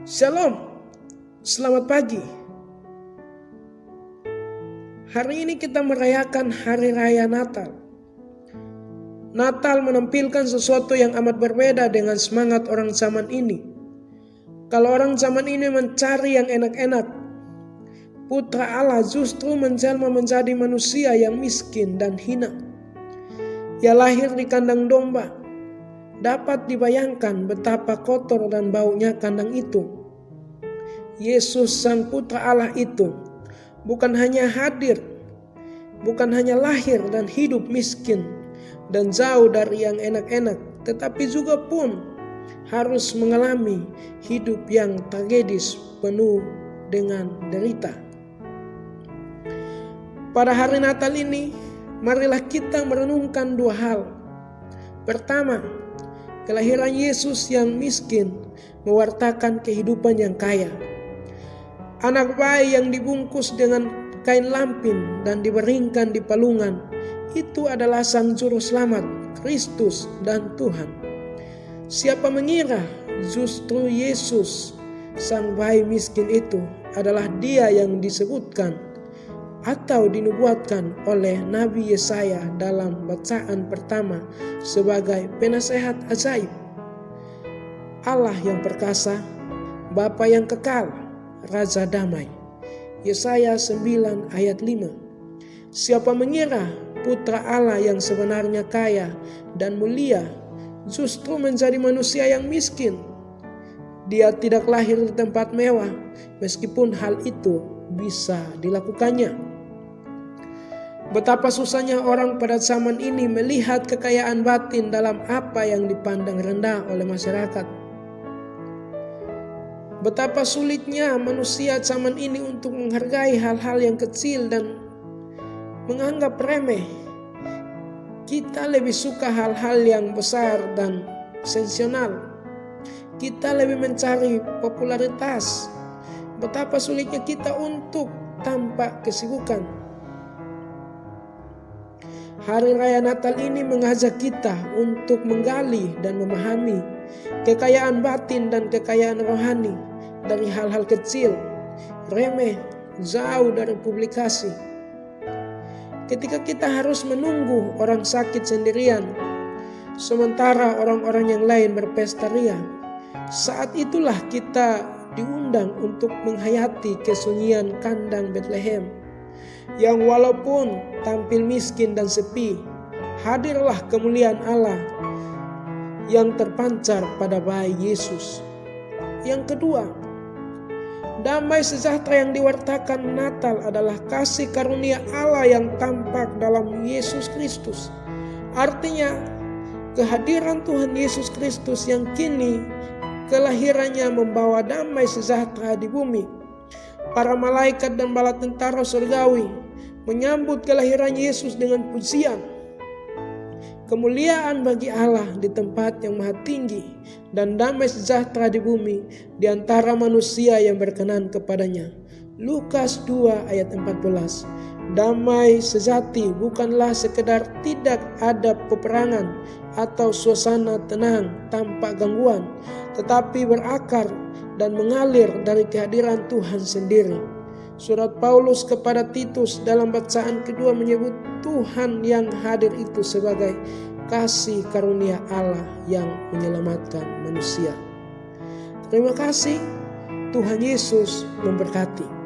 Shalom, selamat pagi. Hari ini kita merayakan Hari Raya Natal. Natal menampilkan sesuatu yang amat berbeda dengan semangat orang zaman ini. Kalau orang zaman ini mencari yang enak-enak, Putra Allah justru menjelma menjadi manusia yang miskin dan hina. Ia lahir di kandang domba. Dapat dibayangkan betapa kotor dan baunya kandang itu. Yesus Sang Putra Allah itu bukan hanya hadir, bukan hanya lahir dan hidup miskin dan jauh dari yang enak-enak, tetapi juga pun harus mengalami hidup yang tragedis penuh dengan derita. Pada hari Natal ini, marilah kita merenungkan dua hal. Pertama, kelahiran Yesus yang miskin mewartakan kehidupan yang kaya. Anak bayi yang dibungkus dengan kain lampin dan dibaringkan di palungan, itu adalah Sang Juru Selamat, Kristus dan Tuhan. Siapa mengira justru Yesus, sang bayi miskin itu, adalah Dia yang disebutkan atau dinubuatkan oleh Nabi Yesaya dalam bacaan pertama sebagai penasehat ajaib. Allah yang perkasa, Bapa yang kekal, Raja damai. Yesaya 9 ayat 5. Siapa mengira Putra Allah yang sebenarnya kaya dan mulia justru menjadi manusia yang miskin. Dia tidak lahir di tempat mewah meskipun hal itu bisa dilakukannya. Betapa susahnya orang pada zaman ini melihat kekayaan batin dalam apa yang dipandang rendah oleh masyarakat. Betapa sulitnya manusia zaman ini untuk menghargai hal-hal yang kecil dan menganggap remeh. Kita lebih suka hal-hal yang besar dan sensasional. Kita lebih mencari popularitas. Betapa sulitnya kita untuk tampak kesibukan. Hari Raya Natal ini mengajak kita untuk menggali dan memahami kekayaan batin dan kekayaan rohani dari hal-hal kecil, remeh, jauh dari publikasi. Ketika kita harus menunggu orang sakit sendirian, sementara orang-orang yang lain berpesta ria, saat itulah kita diundang untuk menghayati kesunyian kandang Bethlehem, yang walaupun tampil miskin dan sepi, hadirlah kemuliaan Allah yang terpancar pada bayi Yesus. Yang kedua, damai sejahtera yang diwartakan Natal adalah kasih karunia Allah yang tampak dalam Yesus Kristus. Artinya, kehadiran Tuhan Yesus Kristus yang kini kelahirannya membawa damai sejahtera di bumi. Para malaikat dan bala tentara surgawi menyambut kelahiran Yesus dengan pujian. Kemuliaan bagi Allah di tempat yang maha tinggi dan damai sejahtera di bumi di antara manusia yang berkenan kepadanya. Lukas 2 ayat 14. Damai sejati bukanlah sekedar tidak ada peperangan atau suasana tenang tanpa gangguan, tetapi berakar dan mengalir dari kehadiran Tuhan sendiri. Surat Paulus kepada Titus dalam bacaan kedua menyebut Tuhan yang hadir itu sebagai kasih karunia Allah yang menyelamatkan manusia. Terima kasih, Tuhan Yesus memberkati.